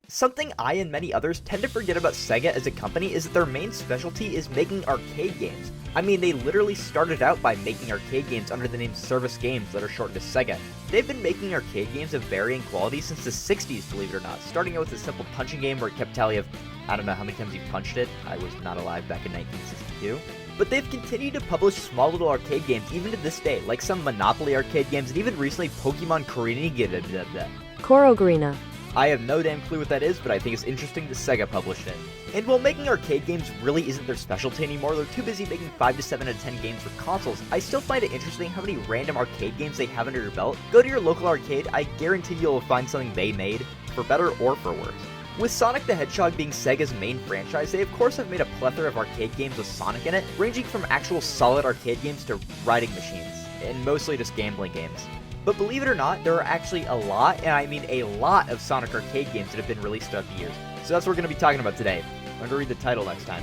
Something I and many others tend to forget about Sega as a company is that their main specialty is making arcade games. I mean, they literally started out by making arcade games under the name Service Games that are shortened to Sega. They've been making arcade games of varying quality since the 60s, believe it or not, starting out with a simple punching game where it kept tally of, I don't know how many times you punched it, I was not alive back in 1962. But they've continued to publish small little arcade games even to this day, like some Monopoly arcade games and even recently Pokemon Corogrina. I have no damn clue what that is, but I think it's interesting that Sega published it. And while making arcade games really isn't their specialty anymore, they're too busy making 5 to 7 out of 10 games for consoles, I still find it interesting how many random arcade games they have under your belt. Go to your local arcade, I guarantee you'll find something they made, for better or for worse. With Sonic the Hedgehog being Sega's main franchise, they of course have made a plethora of arcade games with Sonic in it, ranging from actual solid arcade games to riding machines, and mostly just gambling games. But believe it or not, there are actually a lot, and I mean a lot, of Sonic arcade games that have been released throughout the years. So that's what we're going to be talking about today. I'm going to read the title next time.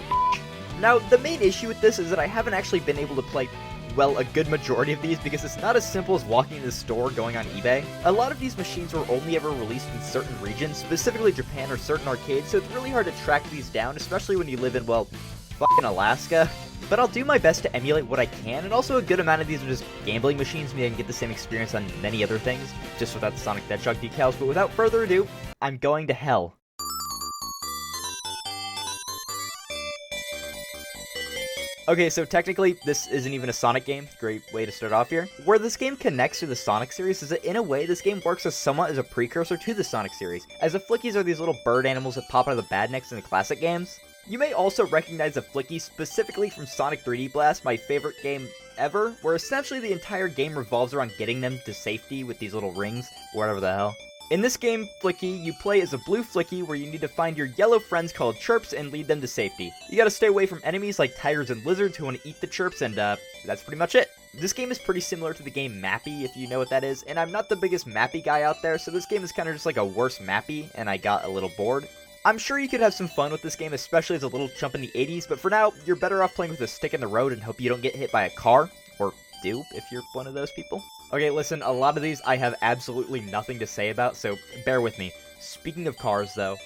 Now, the main issue with this is that I haven't actually been able to play, well, a good majority of these because it's not as simple as walking into the store or going on eBay. A lot of these machines were only ever released in certain regions, specifically Japan or certain arcades, so it's really hard to track these down, especially when you live in, well, fucking Alaska. But I'll do my best to emulate what I can, and also a good amount of these are just gambling machines, meaning I can get the same experience on many other things, just without the Sonic the Hedgehog decals. But without further ado, I'm going to hell. Okay, so technically, this isn't even a Sonic game. Great way to start off here. Where this game connects to the Sonic series is that, in a way, this game works as somewhat as a precursor to the Sonic series, as the Flickies are these little bird animals that pop out of the badniks in the classic games. You may also recognize the Flicky specifically from Sonic 3D Blast, my favorite game ever, where essentially the entire game revolves around getting them to safety with these little rings, whatever the hell. In this game, Flicky, you play as a blue Flicky where you need to find your yellow friends called Chirps and lead them to safety. You gotta stay away from enemies like tigers and lizards who want to eat the Chirps, and that's pretty much it. This game is pretty similar to the game Mappy, if you know what that is, and I'm not the biggest Mappy guy out there, so this game is kind of just like a worse Mappy, and I got a little bored. I'm sure you could have some fun with this game, especially as a little chump in the 80s, but for now, you're better off playing with a stick in the road and hope you don't get hit by a car, or do, if you're one of those people. Okay, listen, a lot of these I have absolutely nothing to say about, so bear with me. Speaking of cars, though.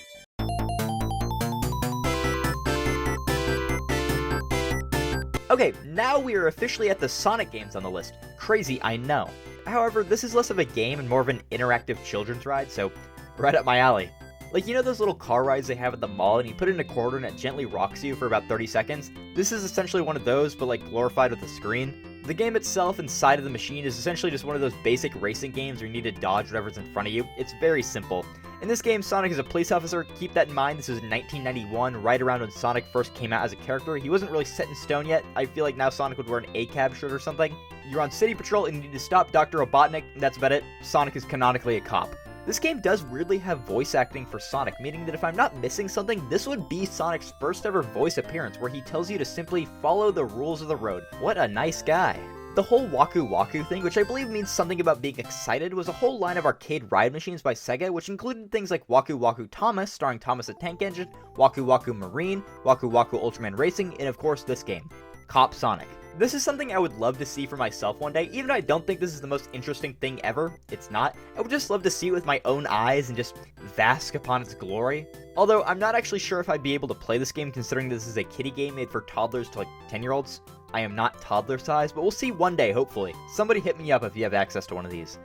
Okay, now we are officially at the Sonic games on the list. Crazy, I know. However, this is less of a game and more of an interactive children's ride, so right up my alley. Like, you know those little car rides they have at the mall and you put in a quarter and it gently rocks you for about 30 seconds? This is essentially one of those, but like glorified with a screen. The game itself inside of the machine is essentially just one of those basic racing games where you need to dodge whatever's in front of you. It's very simple. In this game, Sonic is a police officer. Keep that in mind, this was in 1991, right around when Sonic first came out as a character. He wasn't really set in stone yet. I feel like now Sonic would wear an ACAB shirt or something. You're on city patrol and you need to stop Dr. Robotnik, and that's about it. Sonic is canonically a cop. This game does weirdly have voice acting for Sonic, meaning that if I'm not missing something, this would be Sonic's first ever voice appearance, where he tells you to simply follow the rules of the road. What a nice guy. The whole Waku Waku thing, which I believe means something about being excited, was a whole line of arcade ride machines by Sega, which included things like Waku Waku Thomas, starring Thomas the Tank Engine, Waku Waku Marine, Waku Waku Ultraman Racing, and of course this game, Cop Sonic. This is something I would love to see for myself one day. Even though I don't think this is the most interesting thing ever, it's not. I would just love to see it with my own eyes and just bask upon its glory. Although, I'm not actually sure if I'd be able to play this game considering this is a kiddie game made for toddlers to like 10-year-olds. I am not toddler size, but we'll see one day, hopefully. Somebody hit me up if you have access to one of these.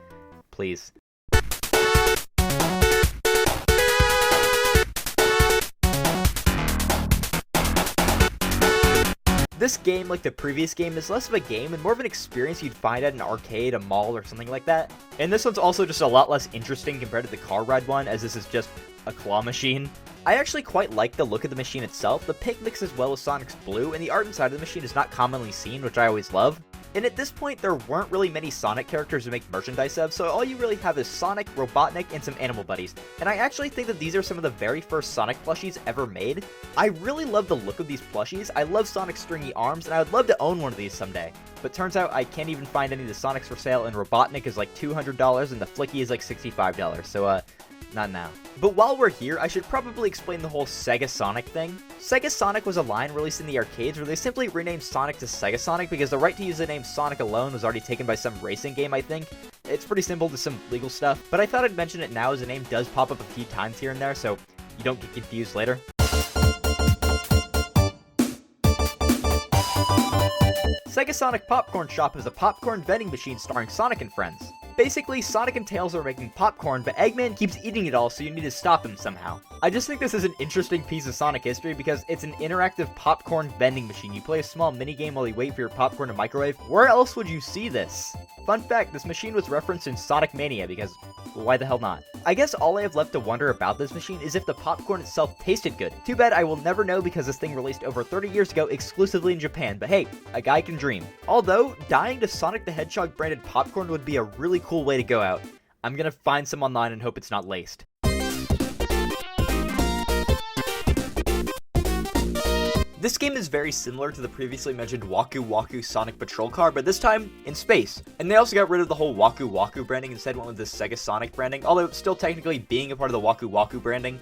Please. This game, like the previous game, is less of a game and more of an experience you'd find at an arcade, a mall, or something like that. And this one's also just a lot less interesting compared to the car ride one, as this is just a claw machine. I actually quite like the look of the machine itself. The pink mixes well with Sonic's blue, and the art inside of the machine is not commonly seen, which I always love. And at this point, there weren't really many Sonic characters to make merchandise of, so all you really have is Sonic, Robotnik, and some animal buddies. And I actually think that these are some of the very first Sonic plushies ever made. I really love the look of these plushies. I love Sonic's stringy arms, and I would love to own one of these someday. But turns out I can't even find any of the Sonics for sale, and Robotnik is like $200, and the Flicky is like $65, so not now. But while we're here, I should probably explain the whole Sega Sonic thing. Sega Sonic was a line released in the arcades where they simply renamed Sonic to Sega Sonic because the right to use the name Sonic alone was already taken by some racing game, I think. It's pretty simple to some legal stuff, but I thought I'd mention it now as the name does pop up a few times here and there, so you don't get confused later. Sega Sonic Popcorn Shop is a popcorn vending machine starring Sonic and friends. Basically, Sonic and Tails are making popcorn, but Eggman keeps eating it all, so you need to stop him somehow. I just think this is an interesting piece of Sonic history because it's an interactive popcorn vending machine. You play a small minigame while you wait for your popcorn to microwave. Where else would you see this? Fun fact, this machine was referenced in Sonic Mania because why the hell not? I guess all I have left to wonder about this machine is if the popcorn itself tasted good. Too bad I will never know because this thing released over 30 years ago exclusively in Japan, but hey, a guy can dream. Although, dying to Sonic the Hedgehog branded popcorn would be a really cool way to go out. I'm gonna find some online and hope it's not laced. This game is very similar to the previously mentioned Waku Waku Sonic Patrol car, but this time in space. And they also got rid of the whole Waku Waku branding, instead went with the Sega Sonic branding, although still technically being a part of the Waku Waku branding,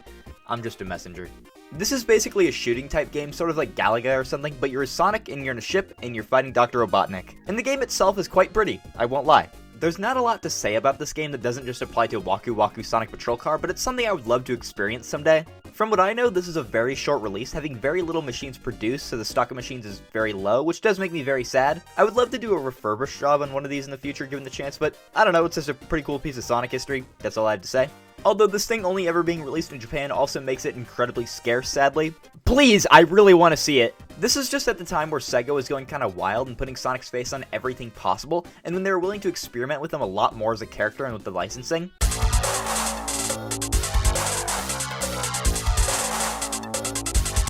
I'm just a messenger. This is basically a shooting type game, sort of like Galaga or something, but you're a Sonic and you're in a ship and you're fighting Dr. Robotnik. And the game itself is quite pretty, I won't lie. There's not a lot to say about this game that doesn't just apply to a Waku Waku Sonic Patrol car, but it's something I would love to experience someday. From what I know, this is a very short release, having very little machines produced, so the stock of machines is very low, which does make me very sad. I would love to do a refurbished job on one of these in the future given the chance, but I don't know, it's just a pretty cool piece of Sonic history, that's all I have to say. Although this thing only ever being released in Japan also makes it incredibly scarce, sadly. Please, I really want to see it! This is just at the time where Sega was going kinda wild and putting Sonic's face on everything possible, and when they were willing to experiment with him a lot more as a character and with the licensing.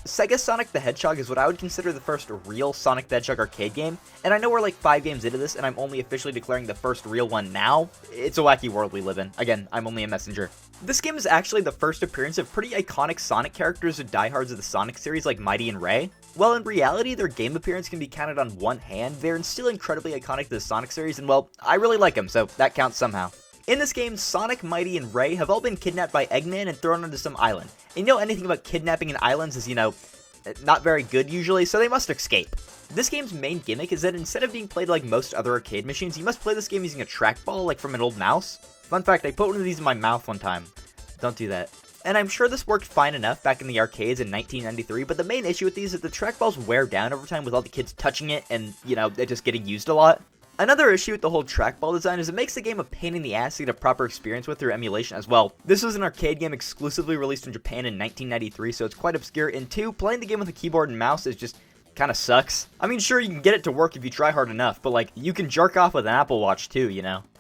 Sega Sonic the Hedgehog is what I would consider the first real Sonic the Hedgehog arcade game, and I know we're like 5 games into this and I'm only officially declaring the first real one now. It's a wacky world we live in. Again, I'm only a messenger. This game is actually the first appearance of pretty iconic Sonic characters and diehards of the Sonic series like Mighty and Ray. While in reality their game appearance can be counted on one hand, they're still incredibly iconic to the Sonic series, and well, I really like them, so that counts somehow. In this game, Sonic, Mighty, and Ray have all been kidnapped by Eggman and thrown onto some island. And you know anything about kidnapping in islands is, not very good usually, so they must escape. This game's main gimmick is that instead of being played like most other arcade machines, you must play this game using a trackball like from an old mouse. Fun fact, I put one of these in my mouth one time. Don't do that. And I'm sure this worked fine enough back in the arcades in 1993, but the main issue with these is the trackballs wear down over time with all the kids touching it and, it just getting used a lot. Another issue with the whole trackball design is it makes the game a pain in the ass to get a proper experience with through emulation as well. This was an arcade game exclusively released in Japan in 1993, so it's quite obscure, and 2, playing the game with a keyboard and mouse is just kinda sucks. I mean, sure, you can get it to work if you try hard enough, but you can jerk off with an Apple Watch too,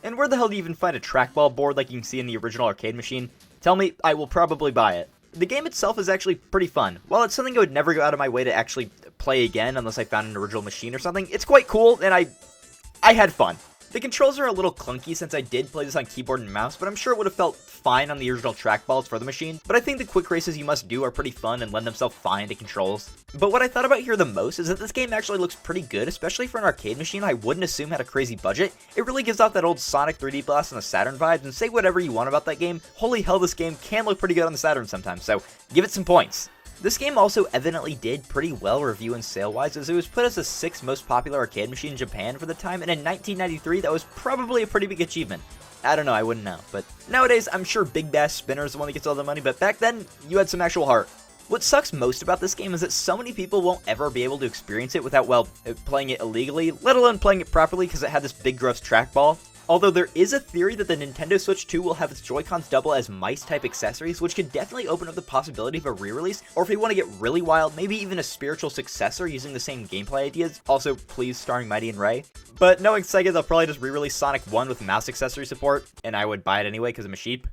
And where the hell do you even find a trackball board like you can see in the original arcade machine? Tell me, I will probably buy it. The game itself is actually pretty fun. While it's something I would never go out of my way to actually play again unless I found an original machine or something, it's quite cool, and I had fun. The controls are a little clunky since I did play this on keyboard and mouse, but I'm sure it would have felt fine on the original trackballs for the machine. But I think the quick races you must do are pretty fun and lend themselves fine to controls. But what I thought about here the most is that this game actually looks pretty good, especially for an arcade machine I wouldn't assume had a crazy budget. It really gives off that old Sonic 3D Blast on the Saturn vibes, and say whatever you want about that game, holy hell, this game can look pretty good on the Saturn sometimes, so give it some points. This game also evidently did pretty well review and sale-wise, as it was put as the 6th most popular arcade machine in Japan for the time, and in 1993 that was probably a pretty big achievement. I don't know, I wouldn't know, but nowadays I'm sure Big Bass Spinner is the one that gets all the money, but back then, you had some actual heart. What sucks most about this game is that so many people won't ever be able to experience it without, playing it illegally, let alone playing it properly because it had this big gross trackball. Although there is a theory that the Nintendo Switch 2 will have its Joy-Cons double as mice-type accessories, which could definitely open up the possibility of a re-release, or if you want to get really wild, maybe even a spiritual successor using the same gameplay ideas, also please starring Mighty and Ray. But knowing Sega, they'll probably just re-release Sonic 1 with mouse accessory support, and I would buy it anyway because I'm a sheep.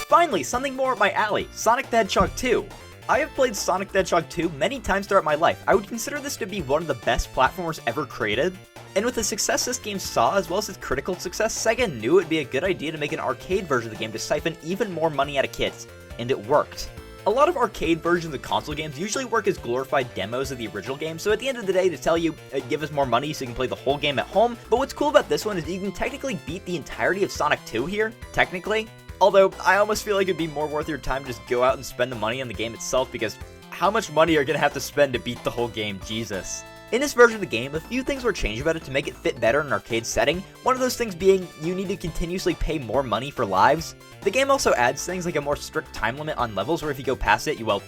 Finally, something more up my alley, Sonic the Hedgehog 2. I have played Sonic the Hedgehog 2 many times throughout my life. I would consider this to be one of the best platformers ever created. And with the success this game saw, as well as its critical success, Sega knew it would be a good idea to make an arcade version of the game to siphon even more money out of kids. And it worked. A lot of arcade versions of console games usually work as glorified demos of the original game, so at the end of the day, to tell you, give us more money so you can play the whole game at home. But what's cool about this one is you can technically beat the entirety of Sonic 2 here, technically. Although, I almost feel like it'd be more worth your time to just go out and spend the money on the game itself, because how much money are you going to have to spend to beat the whole game? Jesus. In this version of the game, a few things were changed about it to make it fit better in an arcade setting, one of those things being you need to continuously pay more money for lives. The game also adds things like a more strict time limit on levels where if you go past it, you'll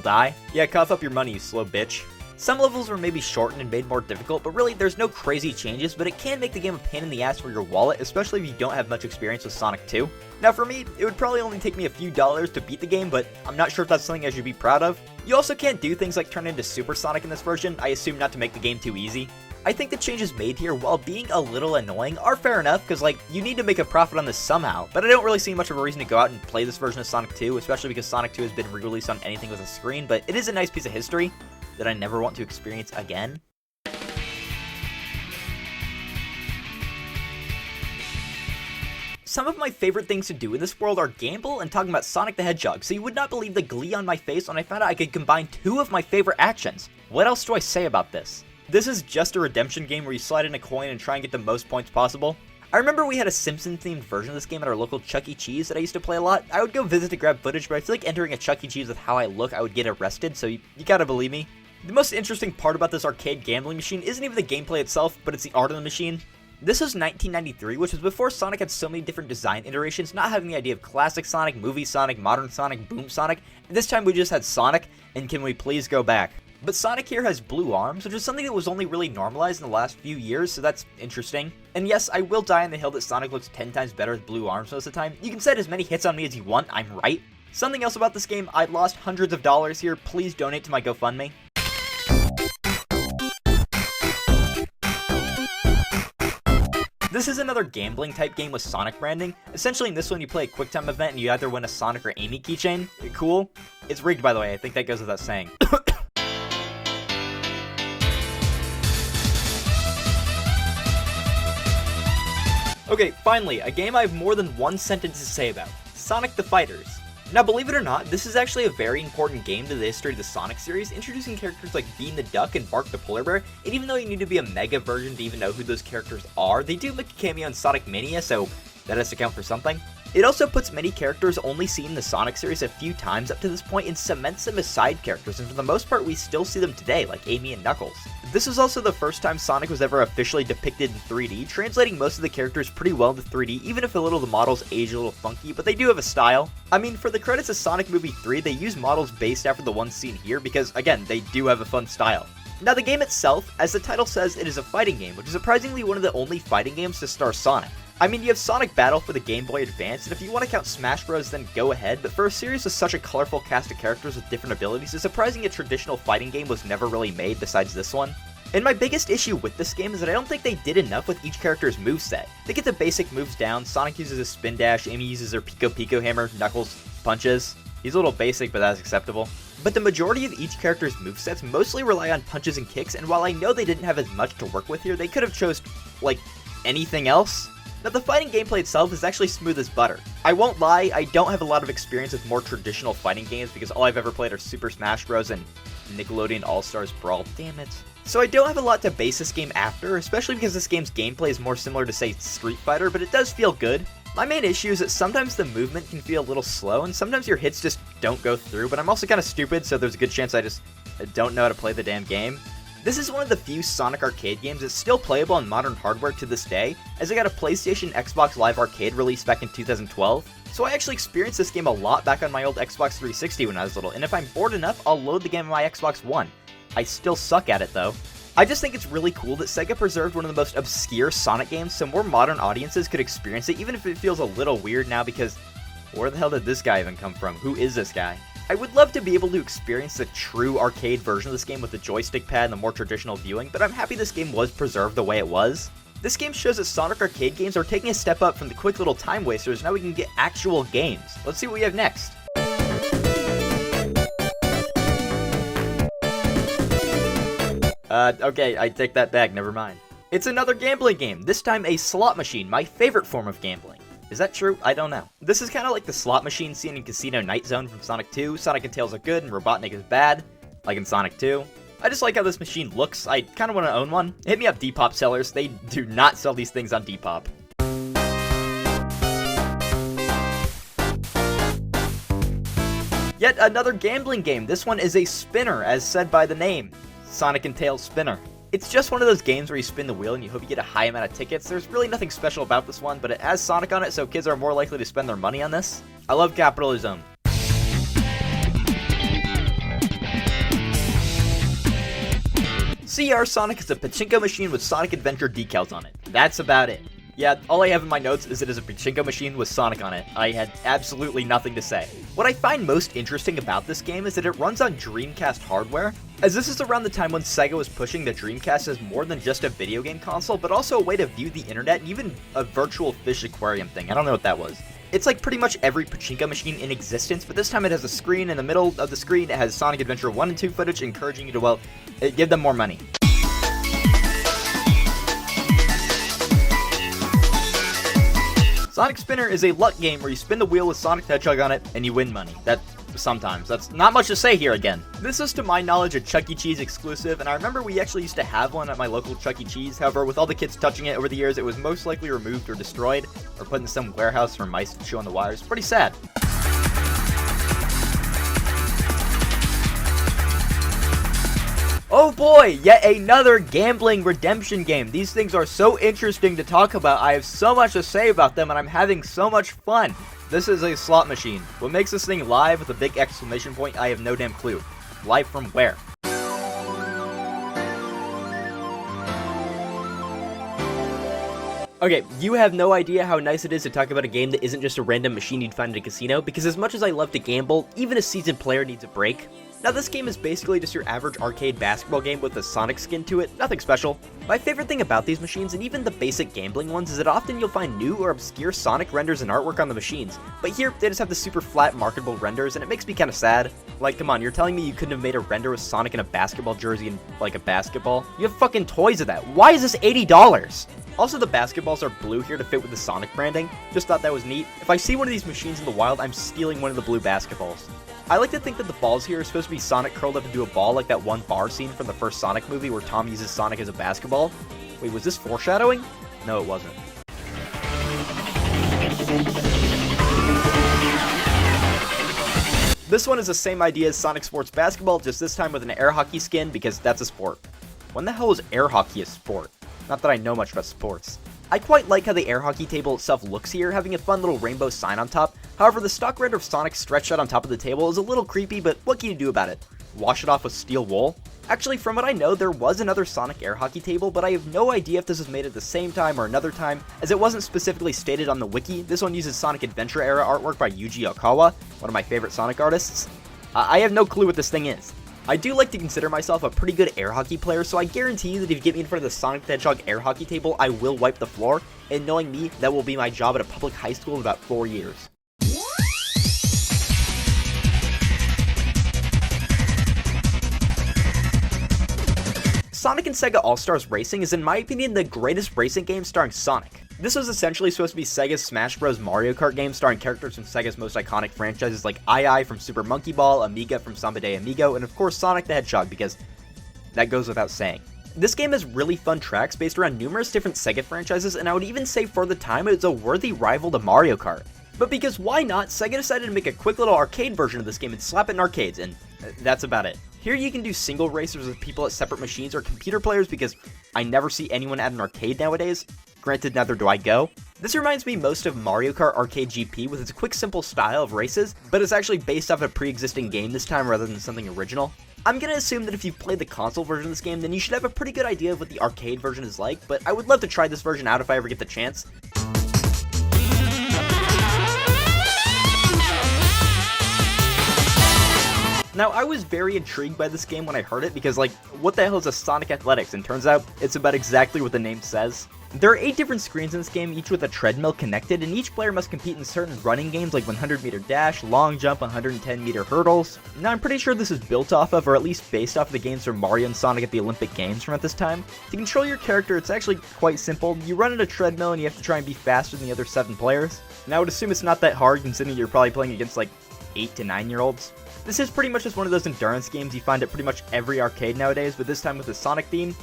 die. Yeah, cough up your money, you slow bitch. Some levels were maybe shortened and made more difficult, but really there's no crazy changes, but it can make the game a pain in the ass for your wallet, especially if you don't have much experience with Sonic 2. Now for me, it would probably only take me a few dollars to beat the game, but I'm not sure if that's something I should be proud of. You also can't do things like turn into Super Sonic in this version, I assume not to make the game too easy. I think the changes made here, while being a little annoying, are fair enough, because you need to make a profit on this somehow, but I don't really see much of a reason to go out and play this version of Sonic 2, especially because Sonic 2 has been re-released on anything with a screen, but it is a nice piece of history that I never want to experience again. Some of my favorite things to do in this world are gamble and talking about Sonic the Hedgehog, so you would not believe the glee on my face when I found out I could combine two of my favorite actions. What else do I say about this? This is just a redemption game where you slide in a coin and try and get the most points possible. I remember we had a Simpsons-themed version of this game at our local Chuck E. Cheese that I used to play a lot. I would go visit to grab footage, but I feel like entering a Chuck E. Cheese with how I look, I would get arrested, so you gotta believe me. The most interesting part about this arcade gambling machine isn't even the gameplay itself, but it's the art of the machine. This was 1993, which was before Sonic had so many different design iterations, not having the idea of classic Sonic, movie Sonic, modern Sonic, boom Sonic. This time we just had Sonic, and can we please go back? But Sonic here has blue arms, which is something that was only really normalized in the last few years, so that's interesting. And yes, I will die on the hill that Sonic looks 10 times better with blue arms most of the time. You can set as many hits on me as you want, I'm right. Something else about this game, I lost hundreds of dollars here, please donate to my GoFundMe. This is another gambling type game with Sonic branding. Essentially in this one you play a QuickTime event and you either win a Sonic or Amy keychain. Cool. It's rigged by the way, I think that goes without saying. Okay, finally, a game I have more than one sentence to say about. Sonic the Fighters. Now, believe it or not, this is actually a very important game to the history of the Sonic series, introducing characters like Bean the Duck and Bark the Polar Bear, and even though you need to be a Mega version to even know who those characters are, they do make a cameo in Sonic Mania, so that has to count for something. It also puts many characters only seen in the Sonic series a few times up to this point and cements them as side characters, and for the most part we still see them today, like Amy and Knuckles. This is also the first time Sonic was ever officially depicted in 3D, translating most of the characters pretty well into 3D, even if a little of the models age a little funky, but they do have a style. I mean, for the credits of Sonic Movie 3, they use models based after the ones seen here because, again, they do have a fun style. Now the game itself, as the title says, it is a fighting game, which is surprisingly one of the only fighting games to star Sonic. I mean, you have Sonic Battle for the Game Boy Advance, and if you want to count Smash Bros, then go ahead, but for a series with such a colorful cast of characters with different abilities, it's surprising a traditional fighting game was never really made besides this one. And my biggest issue with this game is that I don't think they did enough with each character's moveset. They get the basic moves down, Sonic uses a spin dash, Amy uses her Pico Pico hammer, Knuckles punches. He's a little basic, but that's acceptable. But the majority of each character's movesets mostly rely on punches and kicks, and while I know they didn't have as much to work with here, they could have chose, like, anything else. Now the fighting gameplay itself is actually smooth as butter. I won't lie, I don't have a lot of experience with more traditional fighting games because all I've ever played are Super Smash Bros. And Nickelodeon All-Stars Brawl, damn it. So I don't have a lot to base this game after, especially because this game's gameplay is more similar to, say, Street Fighter, but it does feel good. My main issue is that sometimes the movement can feel a little slow, and sometimes your hits just don't go through, but I'm also kind of stupid, so there's a good chance I just don't know how to play the damn game. This is one of the few Sonic arcade games that's still playable on modern hardware to this day, as I got a PlayStation Xbox Live Arcade released back in 2012. So I actually experienced this game a lot back on my old Xbox 360 when I was little, and if I'm bored enough, I'll load the game on my Xbox One. I still suck at it though. I just think it's really cool that Sega preserved one of the most obscure Sonic games so more modern audiences could experience it, even if it feels a little weird now because where the hell did this guy even come from? Who is this guy? I would love to be able to experience the true arcade version of this game with the joystick pad and the more traditional viewing, but I'm happy this game was preserved the way it was. This game shows that Sonic arcade games are taking a step up from the quick little time wasters, now we can get actual games. Let's see what we have next. Okay, I take that back, never mind. It's another gambling game, this time a slot machine, my favorite form of gambling. Is that true? I don't know. This is kind of like the slot machine seen in Casino Night Zone from Sonic 2. Sonic and Tails are good and Robotnik is bad, like in Sonic 2. I just like how this machine looks. I kind of want to own one. Hit me up, Depop sellers. They do not sell these things on Depop. Yet another gambling game. This one is a spinner, as said by the name. Sonic and Tails Spinner. It's just one of those games where you spin the wheel and you hope you get a high amount of tickets. There's really nothing special about this one, but it has Sonic on it, so kids are more likely to spend their money on this. I love capitalism. CR Sonic is a pachinko machine with Sonic Adventure decals on it. That's about it. Yeah, all I have in my notes is it is a pachinko machine with Sonic on it. I had absolutely nothing to say. What I find most interesting about this game is that it runs on Dreamcast hardware, as this is around the time when Sega was pushing the Dreamcast as more than just a video game console, but also a way to view the internet and even a virtual fish aquarium thing. I don't know what that was. It's like pretty much every pachinko machine in existence, but this time it has a screen. In the middle of the screen, it has Sonic Adventure 1 and 2 footage, encouraging you to, well, give them more money. Sonic Spinner is a luck game where you spin the wheel with Sonic the Hedgehog on it and you win money. That's not much to say here again. This is to my knowledge a Chuck E. Cheese exclusive, and I remember we actually used to have one at my local Chuck E. Cheese. However, with all the kids touching it over the years, it was most likely removed or destroyed, or put in some warehouse for mice to chew on the wires. Pretty sad. Oh boy, yet another gambling redemption game. These things are so interesting to talk about. I have so much to say about them, and I'm having so much fun. This is a slot machine. What makes this thing live with a big exclamation point, I have no damn clue. Live from where? Okay, you have no idea how nice it is to talk about a game that isn't just a random machine you'd find at a casino, because as much as I love to gamble, even a seasoned player needs a break. Now this game is basically just your average arcade basketball game with a Sonic skin to it, nothing special. My favorite thing about these machines, and even the basic gambling ones, is that often you'll find new or obscure Sonic renders and artwork on the machines, but here they just have the super flat marketable renders, and it makes me kinda sad. Like, come on, you're telling me you couldn't have made a render with Sonic in a basketball jersey and, like, a basketball? You have fucking toys of that. Why is this $80? Also, the basketballs are blue here to fit with the Sonic branding. Just thought that was neat. If I see one of these machines in the wild, I'm stealing one of the blue basketballs. I like to think that the balls here are supposed to be Sonic curled up into a ball, like that one bar scene from the first Sonic movie where Tom uses Sonic as a basketball. Wait, was this foreshadowing? No, it wasn't. This one is the same idea as Sonic Sports Basketball, just this time with an air hockey skin, because that's a sport. When the hell is air hockey a sport? Not that I know much about sports. I quite like how the air hockey table itself looks here, having a fun little rainbow sign on top. However, the stock render of Sonic stretched out on top of the table is a little creepy, but what can you do about it? Wash it off with steel wool? Actually, from what I know, there was another Sonic air hockey table, but I have no idea if this was made at the same time or another time, as it wasn't specifically stated on the wiki. This one uses Sonic Adventure era artwork by Yuji Okawa, one of my favorite Sonic artists. I have no clue what this thing is. I do like to consider myself a pretty good air hockey player, so I guarantee you that if you get me in front of the Sonic the Hedgehog air hockey table, I will wipe the floor, and knowing me, that will be my job at a public high school in about 4 years. Sonic and Sega All-Stars Racing is, in my opinion, the greatest racing game starring Sonic. This was essentially supposed to be Sega's Smash Bros. Mario Kart game starring characters from Sega's most iconic franchises like Ai from Super Monkey Ball, Amiga from Samba de Amigo, and of course Sonic the Hedgehog, because that goes without saying. This game has really fun tracks based around numerous different Sega franchises, and I would even say for the time it's a worthy rival to Mario Kart. But because why not, Sega decided to make a quick little arcade version of this game and slap it in arcades, and that's about it. Here you can do single racers with people at separate machines or computer players, because I never see anyone at an arcade nowadays. Granted, neither do I go. This reminds me most of Mario Kart Arcade GP with its quick, simple style of races, but it's actually based off a pre-existing game this time rather than something original. I'm gonna assume that if you've played the console version of this game, then you should have a pretty good idea of what the arcade version is like, but I would love to try this version out if I ever get the chance. Now, I was very intrigued by this game when I heard it, because, like, what the hell is a Sonic Athletics? And turns out, it's about exactly what the name says. There are 8 different screens in this game, each with a treadmill connected, and each player must compete in certain running games like 100-meter dash, long jump, 110-meter hurdles. Now, I'm pretty sure this is built off of, or at least based off of the games from Mario and Sonic at the Olympic Games from at this time. To control your character, it's actually quite simple. You run at a treadmill and you have to try and be faster than the other 7 players. And I would assume it's not that hard, considering you're probably playing against, like, 8 to 9-year-olds. This is pretty much just one of those endurance games you find at pretty much every arcade nowadays, but this time with the Sonic theme,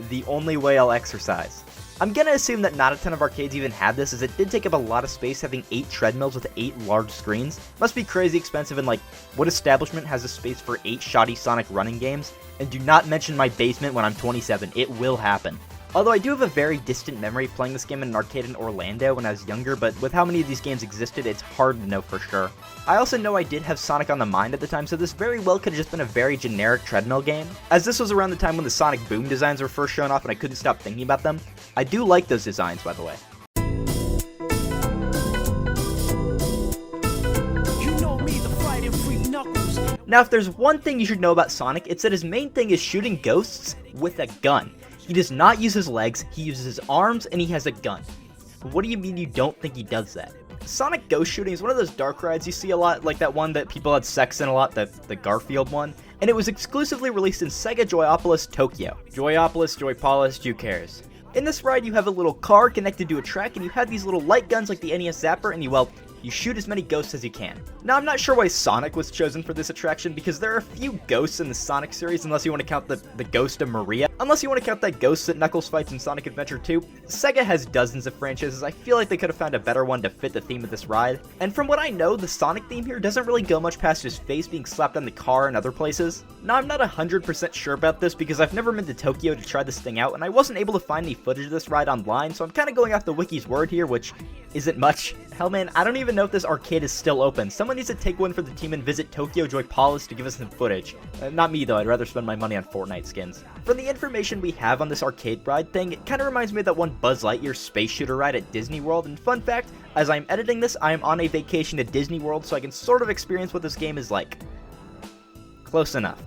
the only way I'll exercise. I'm gonna assume that not a ton of arcades even have this, as it did take up a lot of space having 8 treadmills with 8 large screens. Must be crazy expensive, and like, what establishment has a space for 8 shoddy Sonic running games? And do not mention my basement when I'm 27, it will happen. Although I do have a very distant memory of playing this game in an arcade in Orlando when I was younger, but with how many of these games existed, it's hard to know for sure. I also know I did have Sonic on the mind at the time, so this very well could have just been a very generic treadmill game, as this was around the time when the Sonic Boom designs were first shown off and I couldn't stop thinking about them. I do like those designs, by the way. Now, if there's one thing you should know about Sonic, it's that his main thing is shooting ghosts with a gun. He does not use his legs, he uses his arms, and he has a gun. What do you mean you don't think he does that? Sonic Ghost Shooting is one of those dark rides you see a lot, like that one that people had sex in a lot, the Garfield one, and it was exclusively released in Sega Joyopolis, Tokyo. Joyopolis, Joypolis, who cares? In this ride, you have a little car connected to a track, and you have these little light guns like the NES Zapper, and you shoot as many ghosts as you can. Now, I'm not sure why Sonic was chosen for this attraction, because there are a few ghosts in the Sonic series, unless you want to count the ghost of Maria. Unless you want to count that ghost that Knuckles fights in Sonic Adventure 2. Sega has dozens of franchises. I feel like they could have found a better one to fit the theme of this ride. And from what I know, the Sonic theme here doesn't really go much past his face being slapped on the car and other places. Now, I'm not 100% sure about this, because I've never been to Tokyo to try this thing out, and I wasn't able to find any footage of this ride online, so I'm kind of going off the wiki's word here, which isn't much. Hell man, I don't even know if this arcade is still open. Someone needs to take one for the team and visit Tokyo Joypolis to give us some footage. Not me though, I'd rather spend my money on Fortnite skins. From the information we have on this arcade ride thing, it kind of reminds me of that one Buzz Lightyear space shooter ride at Disney World, and fun fact, as I'm editing this, I am on a vacation to Disney World, so I can sort of experience what this game is like. Close enough.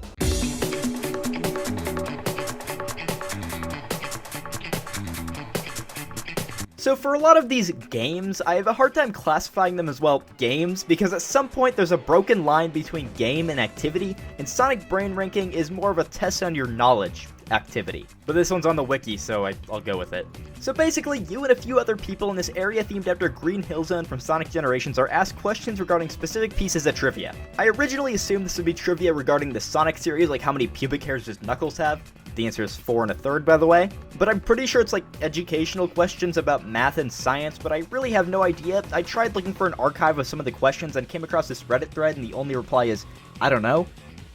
So for a lot of these games, I have a hard time classifying them as, well, games, because at some point there's a broken line between game and activity, and Sonic Brain Ranking is more of a test on your knowledge activity. But this one's on the wiki, so I'll go with it. So basically, you and a few other people in this area themed after Green Hill Zone from Sonic Generations are asked questions regarding specific pieces of trivia. I originally assumed this would be trivia regarding the Sonic series, like how many pubic hairs does Knuckles have? The answer is 4 1/3, by the way. But I'm pretty sure it's like educational questions about math and science, but I really have no idea. I tried looking for an archive of some of the questions and came across this Reddit thread, and the only reply is, I don't know.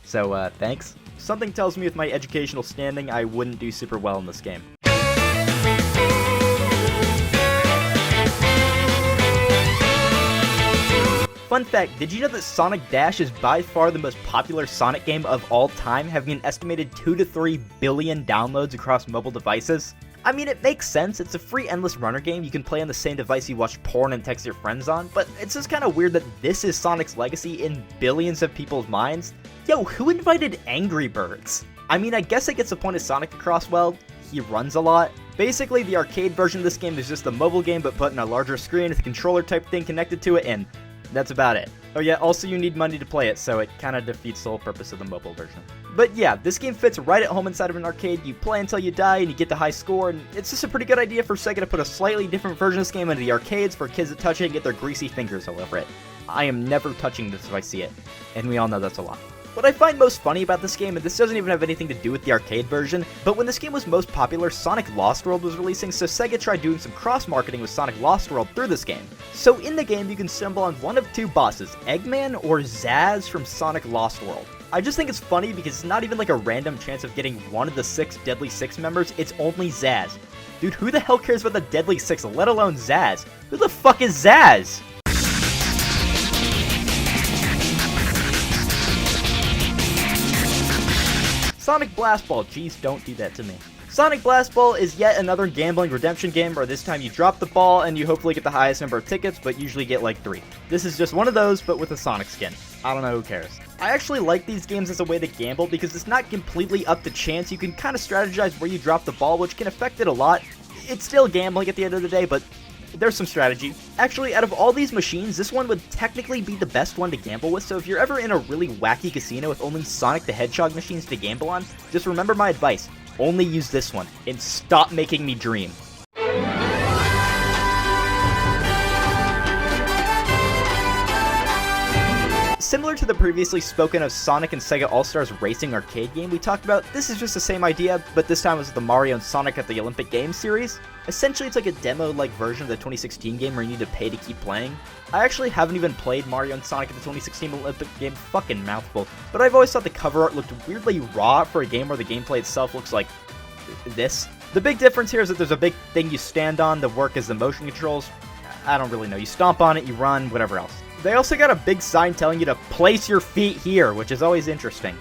So, thanks. Something tells me with my educational standing, I wouldn't do super well in this game. Fun fact, did you know that Sonic Dash is by far the most popular Sonic game of all time, having an estimated 2 to 3 billion downloads across mobile devices? I mean, it makes sense, it's a free endless runner game you can play on the same device you watch porn and text your friends on, but it's just kinda weird that this is Sonic's legacy in billions of people's minds. Yo, who invited Angry Birds? I mean, I guess it gets the point of Sonic across well. He runs a lot. Basically, the arcade version of this game is just a mobile game but put in a larger screen with a controller type thing connected to it, and that's about it. Oh yeah, also you need money to play it, so it kinda defeats the whole purpose of the mobile version. But yeah, this game fits right at home inside of an arcade. You play until you die and you get the high score, and it's just a pretty good idea for Sega to put a slightly different version of this game into the arcades for kids to touch it and get their greasy fingers all over it. I am never touching this if I see it, and we all know that's a lot. What I find most funny about this game, and this doesn't even have anything to do with the arcade version, but when this game was most popular, Sonic Lost World was releasing, so Sega tried doing some cross-marketing with Sonic Lost World through this game. So in the game, you can stumble on one of two bosses, Eggman or Zaz from Sonic Lost World. I just think it's funny because it's not even like a random chance of getting one of the 6 Deadly Six members, it's only Zaz. Dude, who the hell cares about the Deadly Six, let alone Zaz? Who the fuck is Zaz? Sonic Blast Ball, jeez, don't do that to me. Sonic Blast Ball is yet another gambling redemption game where this time you drop the ball and you hopefully get the highest number of tickets, but usually get like 3. This is just one of those, but with a Sonic skin. I don't know, who cares. I actually like these games as a way to gamble because it's not completely up to chance. You can kind of strategize where you drop the ball, which can affect it a lot. It's still gambling at the end of the day, but there's some strategy. Actually, out of all these machines, this one would technically be the best one to gamble with, so if you're ever in a really wacky casino with only Sonic the Hedgehog machines to gamble on, just remember my advice. Only use this one, and stop making me dream. Similar to the previously spoken of Sonic and Sega All-Stars Racing arcade game we talked about, this is just the same idea, but this time it was the Mario and Sonic at the Olympic Games series. Essentially, it's like a demo-like version of the 2016 game where you need to pay to keep playing. I actually haven't even played Mario and Sonic at the 2016 Olympic game, fucking mouthful, but I've always thought the cover art looked weirdly raw for a game where the gameplay itself looks like this. The big difference here is that there's a big thing you stand on, the work is the motion controls. I don't really know, you stomp on it, you run, whatever else. They also got a big sign telling you to place your feet here, which is always interesting.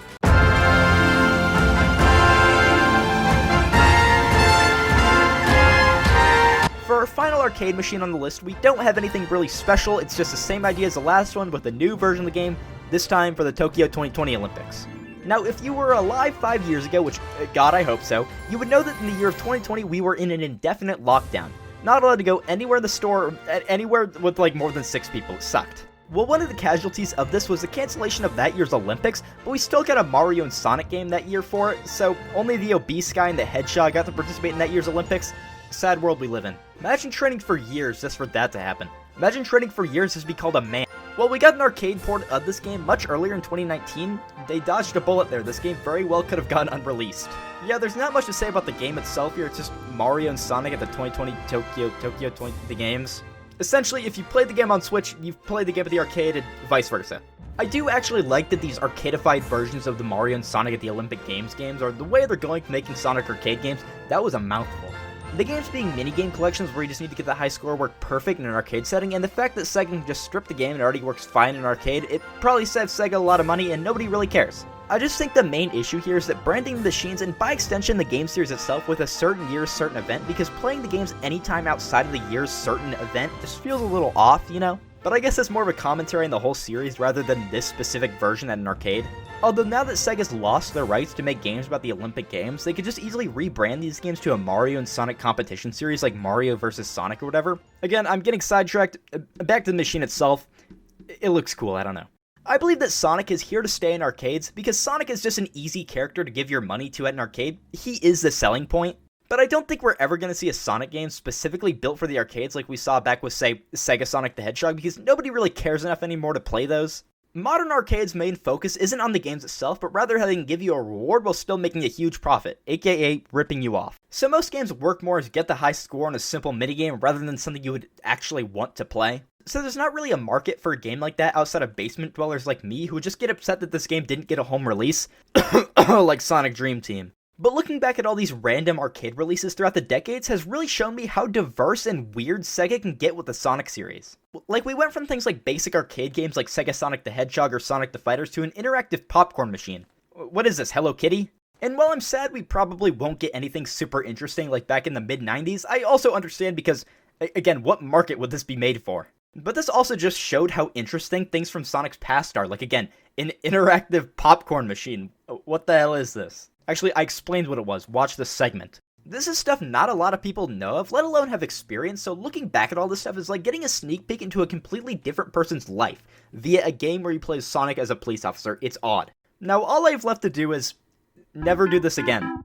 For our final arcade machine on the list, we don't have anything really special, it's just the same idea as the last one with a new version of the game, this time for the Tokyo 2020 Olympics. Now, if you were alive 5 years ago, which, God, I hope so, you would know that in the year of 2020, we were in an indefinite lockdown. Not allowed to go anywhere in the store, anywhere with like more than 6 people. It sucked. Well, one of the casualties of this was the cancellation of that year's Olympics, but we still got a Mario and Sonic game that year for it, so only the obese guy and the Hedgehog got to participate in that year's Olympics. Sad world we live in. Imagine training for years just for that to happen. Imagine training for years just to be called a man. Well, we got an arcade port of this game much earlier in 2019. They dodged a bullet there. This game very well could have gone unreleased. Yeah, there's not much to say about the game itself here. It's just Mario and Sonic at the 2020 Tokyo 20 the games. Essentially, if you played the game on Switch, you've played the game at the arcade and vice versa. I do actually like that these arcadified versions of the Mario and Sonic at the Olympic Games games are the way they're going to making Sonic arcade games. That was a mouthful. The games being minigame collections where you just need to get the high score work perfect in an arcade setting, and the fact that Sega can just strip the game and it already works fine in an arcade, it probably saves Sega a lot of money and nobody really cares. I just think the main issue here is that branding the machines, and by extension the game series itself, with a certain year's certain event, because playing the games anytime outside of the year's certain event just feels a little off, you know? But I guess that's more of a commentary on the whole series rather than this specific version at an arcade. Although now that Sega's lost their rights to make games about the Olympic Games, they could just easily rebrand these games to a Mario and Sonic competition series like Mario vs. Sonic or whatever. Again, I'm getting sidetracked. Back to the machine itself. It looks cool, I don't know. I believe that Sonic is here to stay in arcades because Sonic is just an easy character to give your money to at an arcade. He is the selling point. But I don't think we're ever going to see a Sonic game specifically built for the arcades like we saw back with, say, Sega Sonic the Hedgehog, because nobody really cares enough anymore to play those. Modern arcades' main focus isn't on the games itself, but rather how they can give you a reward while still making a huge profit, aka ripping you off. So most games work more as get the high score on a simple minigame rather than something you would actually want to play. So there's not really a market for a game like that outside of basement dwellers like me who would just get upset that this game didn't get a home release, like Sonic Dream Team. But looking back at all these random arcade releases throughout the decades has really shown me how diverse and weird Sega can get with the Sonic series. Like, we went from things like basic arcade games like Sega Sonic the Hedgehog or Sonic the Fighters to an interactive popcorn machine. What is this, Hello Kitty? And while I'm sad we probably won't get anything super interesting like back in the mid-90s, I also understand because, again, what market would this be made for? But this also just showed how interesting things from Sonic's past are, like, again, an interactive popcorn machine. What the hell is this? Actually, I explained what it was. Watch this segment. This is stuff not a lot of people know of, let alone have experience, so looking back at all this stuff is like getting a sneak peek into a completely different person's life via a game where you play Sonic as a police officer. It's odd. Now, all I have left to do is never do this again.